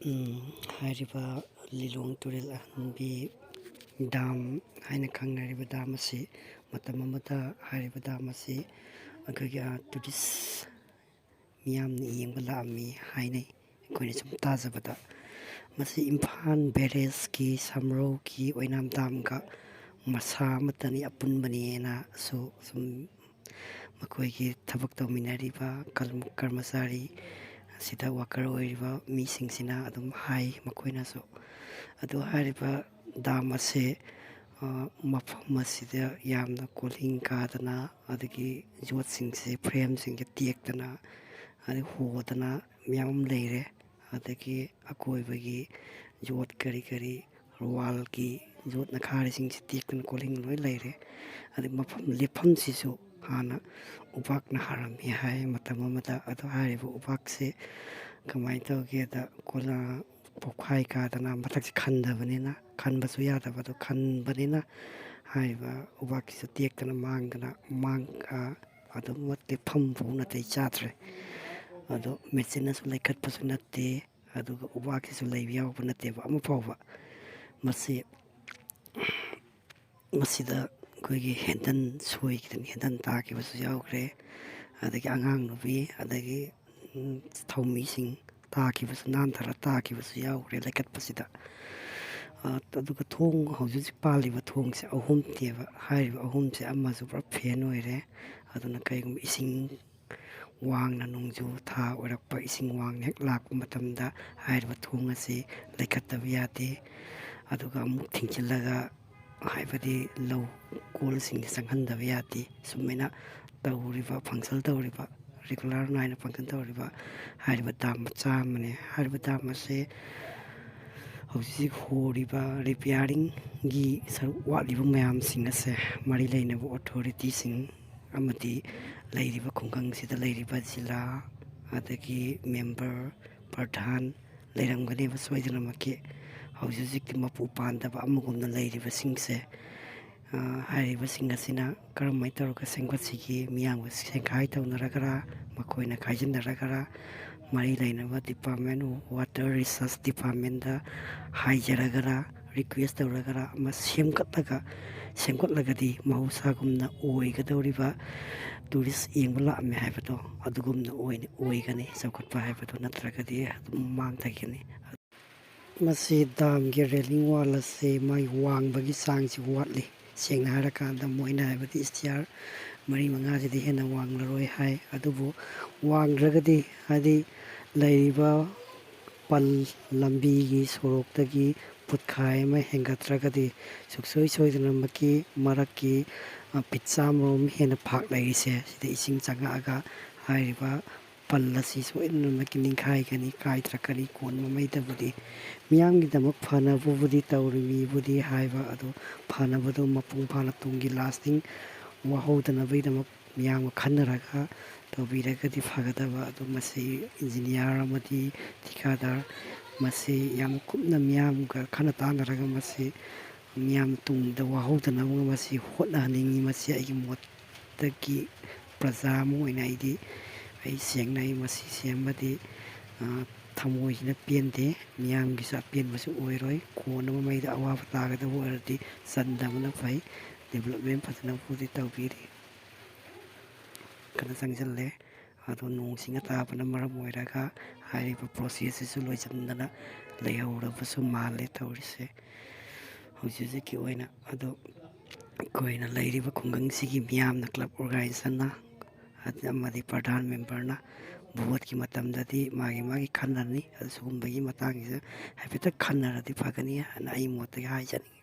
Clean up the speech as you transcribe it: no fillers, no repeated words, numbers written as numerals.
ꯍꯥꯏꯔꯤꯕ ꯂꯤꯂꯣꯡ ꯇꯨꯔꯦꯜ ꯑꯍꯟꯕꯤ ꯗꯥꯝ ꯍꯥꯏꯅ ꯈꯪꯅꯔꯤꯕ ꯗꯥꯝ ꯑꯁꯤ ꯃꯇꯝ ꯑꯃꯗ ꯍꯥꯏꯔꯤꯕ ꯗꯥꯝ ꯑꯁꯤ ꯑꯩꯈꯣꯏꯒꯤ ꯇꯨꯔꯤꯁ ꯃꯤꯌꯥꯝꯅ ꯌꯦꯡꯕ ꯂꯥꯛꯑꯝꯃꯤ ꯍꯥꯏꯅꯩ ꯑꯩꯈꯣꯏꯅ ꯁꯨꯝ ꯇꯥꯖꯕꯗ ꯃꯁꯤ ꯏꯝꯐꯥꯜ ꯕꯦꯔꯦꯖꯀꯤ ꯁꯝꯔꯧꯒꯤ ꯑꯣꯏꯅꯥꯝ ꯗꯥꯝꯒ ꯃꯁꯥ ꯑꯃꯠꯇꯅꯤ ꯑꯄꯨꯟꯕꯅꯦꯅꯁꯨ ꯁꯨꯝ ꯃꯈꯣꯏꯒꯤ ꯊꯕꯛ ꯇꯧꯃꯤꯟꯅꯔꯤꯕ ꯀꯔꯃꯆꯥꯔꯤ ꯑꯁꯤꯗ ꯋꯥꯀꯔ ꯑꯣꯏꯔꯤꯕ ꯃꯤꯁꯤꯡꯁꯤꯅ ꯑꯗꯨꯝ ꯍꯥꯏ ꯃꯈꯣꯏꯅꯁꯨ ꯑꯗꯨ ꯍꯥꯏꯔꯤꯕ ꯗꯥꯝ ꯑꯁꯦ ꯃꯐꯝ ꯑꯁꯤꯗ ꯌꯥꯝꯅ ꯀꯣꯜꯍꯤꯡ ꯀꯥꯗꯅ ꯑꯗꯒꯤ ꯌꯣꯠꯁꯤꯡꯁꯦ ꯐ꯭ꯔꯦꯝꯁꯤꯡꯁꯦ ꯇꯦꯛꯇꯅ ꯑꯗꯩ ꯍꯣꯗꯅ ꯃꯌꯥꯝ ꯑꯃ ꯂꯩꯔꯦ ꯑꯗꯒꯤ ꯑꯀꯣꯏꯕꯒꯤ ꯌꯣꯠ ꯀꯔꯤ ꯋꯥꯜꯒꯤ ꯌꯣꯠꯅ ꯈꯥꯔꯤꯁꯤꯡꯁꯤ ꯇꯦꯛꯇꯅ ꯀꯣꯜꯍꯤꯡ ꯂꯣꯏ ꯂꯩꯔꯦ ꯑꯗꯩ ꯃꯐꯝ ꯂꯦꯞꯐꯝꯁꯤꯁꯨ ꯍꯥꯟꯅ ꯎꯄꯥꯛꯅ ꯍꯥꯔꯝꯃꯤ ꯍꯥꯏ ꯃꯇꯝ ꯑꯃꯗ ꯑꯗꯨ ꯍꯥꯏꯔꯤꯕ ꯎꯄꯥꯛꯁꯦ ꯀꯃꯥꯏꯅ ꯇꯧꯒꯦꯗ ꯄꯣꯛꯈꯥꯏ ꯀꯥꯗꯅ ꯃꯊꯛꯁꯦ ꯈꯟꯗꯕꯅꯤꯅ ꯈꯟꯕꯁꯨ ꯌꯥꯗꯕꯗꯣ ꯈꯟꯕꯅꯤꯅ ꯍꯥꯏꯔꯤꯕ ꯎꯄꯥꯛꯁꯤꯁꯨ ꯇꯦꯛꯇꯅ ꯃꯥꯡꯗꯅ ꯑꯗꯨꯝ ꯂꯦꯞꯐꯝꯐꯥꯎ ꯅꯥꯇꯩ ꯆꯥꯗ꯭ꯔꯦ ꯑꯗꯣ ꯃꯦꯆꯤꯟꯅꯁꯨ ꯂꯩꯈꯠꯄꯁꯨ ꯅꯠꯇꯦ ꯑꯗꯨꯒ ꯎꯄꯥꯛꯁꯤꯁꯨ ꯂꯩꯕ ꯌꯥꯎꯕ ꯅꯠꯇꯦꯕ ꯑꯃ ꯐꯥꯎꯕ ꯃꯁꯤꯗ ꯑꯩꯈꯣꯏꯒꯤ ꯍꯦꯟꯗꯜ ꯁꯣꯏꯈꯤꯗꯅ ꯍꯦꯟꯗꯜ ꯇꯥꯈꯤꯕꯁꯨ ꯌꯥꯎꯈ꯭ꯔꯦ ꯑꯗꯒꯤ ꯑꯉꯥꯡ ꯅꯨꯕꯤ ꯑꯗꯒꯤ ꯊꯧꯃꯤꯁꯤꯡ ꯇꯥꯈꯤꯕꯁꯨ ꯅꯥꯟꯊꯔ ꯇꯥꯈꯤꯕꯁꯨ ꯌꯥꯎꯈ꯭ꯔꯦ ꯂꯩꯈꯠꯄꯁꯤꯗ ꯑꯗꯨꯒ ꯊꯣꯡ ꯍꯧꯖꯤꯛ ꯍꯧꯖꯤꯛ ꯄꯥꯜꯂꯤꯕ ꯊꯣꯡꯁꯦ ꯑꯍꯨꯝꯅꯦꯕ ꯍꯥꯏꯔꯤꯕ ꯑꯍꯨꯝꯁꯦ ꯑꯃꯁꯨ ꯄꯨꯔꯥ ꯐꯦꯟ ꯑꯣꯏꯔꯦ ꯑꯗꯨꯅ ꯀꯔꯤꯒꯨꯝꯕ ꯏꯁꯤꯡ ꯋꯥꯡꯅ ꯅꯣꯡꯖꯨ ꯊꯥ ꯑꯣꯏꯔꯛꯄ ꯏꯁꯤꯡ ꯋꯥꯡꯅ ꯍꯦꯛ ꯂꯥꯛꯄ ꯃꯇꯝꯗ ꯍꯥꯏꯔꯤꯕ ꯊꯣꯡ ꯑꯁꯤ ꯂꯩꯈꯠꯇꯕ ꯌꯥꯗꯦ ꯑꯗꯨꯒ ꯑꯃꯨꯛ ꯊꯤꯡꯖꯤꯜꯂꯒ ꯍꯥꯏꯕꯗꯤ ꯂꯧ ꯀꯣꯜꯁꯤꯡꯁꯦ ꯆꯪꯍꯟꯗꯕ ꯌꯥꯗꯦ ꯁꯨꯃꯥꯏꯅ ꯇꯧꯔꯤꯕ ꯐꯪꯁꯟ ꯇꯧꯔꯤꯕ ꯔꯤꯒꯨꯂꯔ ꯅꯥꯏꯅ ꯐꯪꯁꯟ ꯇꯧꯔꯤꯕ ꯍꯥꯏꯔꯤꯕ ꯗꯥꯝ ꯃꯆꯥ ꯑꯃꯅꯦ ꯍꯥꯏꯔꯤꯕ ꯗꯥꯝ ꯑꯁꯦ ꯍꯧꯖꯤꯛ ꯍꯣꯔꯤꯕ ꯔꯤꯄꯤꯌꯥꯔꯤꯡꯒꯤ ꯁꯔꯨꯛ ꯋꯥꯠꯂꯤꯕ ꯃꯌꯥꯝꯁꯤꯡ ꯑꯁꯦ ꯃꯔꯤ ꯂꯩꯅꯕ ꯑꯣꯊꯣꯔꯤꯇꯤꯁꯤꯡ ꯑꯃꯗꯤ ꯂꯩꯔꯤꯕ ꯈꯨꯡꯒꯪꯁꯤꯗ ꯂꯩꯔꯤꯕ ꯖꯤꯂꯥ ꯑꯗꯒꯤ ꯃꯦꯝꯕꯔ ꯄ꯭ꯔꯙꯥꯟ ꯂꯩꯔꯝꯒꯅꯦꯕ ꯁꯣꯏꯗꯅꯃꯛꯀꯤ ꯍꯧꯖꯤꯛ ꯍꯧꯖꯤꯛꯇꯤ ꯃꯄꯨ ꯄꯥꯟꯗꯕ ꯑꯃꯒꯨꯝꯅ ꯂꯩꯔꯤꯕꯁꯤꯡꯁꯦ ꯍꯥꯏꯔꯤꯕꯁꯤꯡ ꯑꯁꯤꯅ ꯀꯔꯝꯍꯥꯏꯅ ꯇꯧꯔꯒ ꯁꯦꯝꯒꯠꯁꯤꯒꯦ ꯃꯤꯌꯥꯝꯒ ꯁꯦꯡꯈꯥꯏ ꯇꯧꯅꯔꯒꯔꯥ ꯃꯈꯣꯏꯅ ꯈꯥꯏꯖꯤꯟꯅꯔꯒꯔꯥ ꯃꯔꯤ ꯂꯩꯅꯕ ꯗꯤꯄꯥꯔꯠꯃꯦꯟ ꯋꯥꯇꯔ ꯔꯤꯁꯔꯁ ꯗꯤꯄꯥꯔꯠꯃꯦꯟꯗ ꯍꯥꯏꯖꯔꯒꯔꯥ ꯔꯤꯀ꯭ꯋꯦꯁ ꯇꯧꯔꯒꯔꯥ ꯑꯃ ꯁꯦꯝꯒꯠꯂꯒꯗꯤ ꯃꯍꯧꯁꯥꯒꯨꯝꯅ ꯑꯣꯏꯒꯗꯧꯔꯤꯕ ꯇꯨꯔꯤꯁ ꯌꯦꯡꯕ ꯂꯥꯛꯑꯝꯃꯦ ꯍꯥꯏꯕꯗꯣ ꯑꯗꯨꯒꯨꯝꯅ ꯑꯣꯏꯒꯅꯤ ꯆꯥꯎꯈꯠꯄ ꯍꯥꯏꯕꯗꯣ ꯅꯠꯇ꯭ꯔꯒꯗꯤ ꯑꯗꯨꯝ ꯃꯥꯡꯊꯒꯅꯤ ꯃꯁꯤ ꯗꯥꯝꯒꯤ ꯔꯦꯂꯤꯡ ꯋꯥꯜ ꯑꯁꯤ ꯃꯥꯒꯤ ꯋꯥꯡꯕꯒꯤ ꯆꯥꯡꯁꯤ ꯋꯥꯠꯂꯤ ꯁꯦꯡꯅ ꯍꯥꯏꯔꯀꯥꯟꯗ ꯃꯣꯏꯅ ꯍꯥꯏꯕꯗꯤ ꯏꯁꯇꯤꯌꯥꯔ ꯃꯔꯤ ꯃꯉꯥꯁꯤꯗꯤ ꯍꯦꯟꯅ ꯋꯥꯡꯂꯔꯣꯏ ꯍꯥꯏ ꯑꯗꯨꯕꯨ ꯋꯥꯡꯗ꯭ꯔꯒꯗꯤ ꯍꯥꯏꯗꯤ ꯂꯩꯔꯤꯕ ꯂꯝꯕꯤꯒꯤ ꯁꯣꯔꯣꯛꯇꯒꯤ ꯐꯨꯠꯈꯥꯏ ꯑꯃ ꯍꯦꯟꯒꯠꯇ꯭ꯔꯒꯗꯤ ꯁꯨꯡꯁꯣꯏ ꯁꯣꯏꯗꯅꯃꯛꯀꯤ ꯃꯔꯛꯀꯤ ꯐꯤꯠ ꯆꯥꯝꯃꯔꯣꯝ ꯍꯦꯟꯅ ꯐꯥꯛ ꯂꯩꯔꯤꯁꯦ ꯁꯤꯗ ꯏꯁꯤꯡ ꯆꯪꯉꯛꯑꯒ ꯍꯥꯏꯔꯤꯕ ꯄꯜ ꯑꯁꯤ ꯁꯣꯏꯗꯅꯃꯛꯀꯤ ꯅꯤꯡꯈꯥꯏꯒꯅꯤ ꯀꯥꯏꯊꯔꯛꯀꯅꯤ ꯀꯣꯟꯅꯉꯩꯗꯕꯨꯗꯤ ꯃꯤꯌꯥꯝꯒꯤꯗꯃꯛ ꯐꯅꯕꯕꯨꯗꯤ ꯇꯧꯔꯤꯕꯨꯗꯤ ꯍꯥꯏꯕ ꯑꯗꯨ ꯐꯅꯕꯗꯨ ꯃꯄꯨꯡ ꯐꯥꯅ ꯇꯨꯡꯒꯤ ꯂꯥꯁꯇꯤꯡ ꯋꯥꯍꯧꯗꯅꯕꯒꯤꯗꯃꯛ ꯃꯤꯌꯥꯝꯒ ꯈꯟꯅꯔꯒ ꯇꯧꯕꯤꯔꯒꯗꯤ ꯐꯒꯗꯕ ꯑꯗꯨ ꯃꯁꯤ ꯏꯟꯖꯤꯅꯤꯌꯥꯔ ꯑꯃꯗꯤ ꯊꯤꯀꯥꯗꯥꯔ ꯃꯁꯤ ꯌꯥꯝ ꯀꯨꯞꯅ ꯃꯤꯌꯥꯝꯒ ꯈꯟꯅ ꯇꯥꯟꯅꯔꯒ ꯃꯁꯤ ꯃꯤꯌꯥꯝ ꯇꯨꯡꯗ ꯋꯥꯍꯧꯗꯅꯕ ꯃꯁꯤ ꯍꯣꯠꯅꯍꯟꯅꯤꯡꯉꯤ ꯃꯁꯤ ꯑꯩꯒꯤ ꯃꯣꯠꯇꯒꯤ ꯄ꯭ꯔꯖꯥ ꯑꯃ ꯑꯣꯏꯅ ꯑꯩ ꯁꯦꯡꯅꯩ ꯃꯁꯤꯁꯦ ꯑꯃꯗꯤ ꯊꯃꯣꯏꯁꯤꯅ ꯄꯦꯟꯗꯦ ꯃꯤꯌꯥꯝꯒꯤꯁꯨ ꯑꯄꯦꯟꯕꯁꯨ ꯑꯣꯏꯔꯣꯏ ꯀꯣꯟꯅꯉꯩꯗ ꯑꯋꯥꯕ ꯇꯥꯒꯗꯕ ꯑꯣꯏꯔꯗꯤ ꯆꯟꯗꯕꯅ ꯐꯩ ꯗꯦꯕꯂꯞꯃꯦꯟ ꯐꯖꯅꯕꯨꯗꯤ ꯇꯧꯕꯤꯔꯤ ꯀꯟꯅ ꯆꯪꯁꯤꯜꯂꯦ ꯑꯗꯣ ꯅꯣꯡꯁꯤꯡꯅ ꯇꯥꯕꯅ ꯃꯔꯝ ꯑꯣꯏꯔꯒ ꯍꯥꯏꯔꯤꯕ ꯄ꯭ꯔꯣꯁꯦꯁꯁꯤꯁꯨ ꯂꯣꯏꯁꯤꯟꯗꯅ ꯂꯩꯍꯧꯔꯕꯁꯨ ꯃꯥꯜꯂꯦ ꯇꯧꯔꯤꯁꯦ ꯍꯧꯖꯤꯛ ꯍꯧꯖꯤꯛꯀꯤ ꯑꯣꯏꯅ ꯑꯗꯣ ꯑꯩꯈꯣꯏꯅ ꯂꯩꯔꯤꯕ ꯈꯨꯡꯒꯪꯁꯤꯒꯤ ꯃꯤꯌꯥꯝꯅ ꯀ꯭ꯂꯕ ꯑꯣꯔꯒꯅꯥꯏꯖꯦꯁꯟꯅ ꯑꯃꯗꯤ ꯄ꯭ꯔꯙꯥꯟ ꯃꯦꯝꯕꯔꯅ ꯚꯣꯠꯀꯤ ꯃꯇꯝꯗꯗꯤ ꯃꯥꯒꯤ ꯈꯟꯅꯅꯤ ꯁꯤꯒꯨꯝꯕꯒꯤ ꯃꯇꯥꯡꯁꯤꯗ ꯍꯥꯏꯐꯦꯠꯇꯪ ꯈꯟꯅꯔꯗꯤ ꯐꯒꯅꯤ ꯍꯥꯏꯅ ꯑꯩ ꯃꯣꯠꯇꯒꯤ ꯍꯥꯏꯖꯅꯤꯡꯉꯤ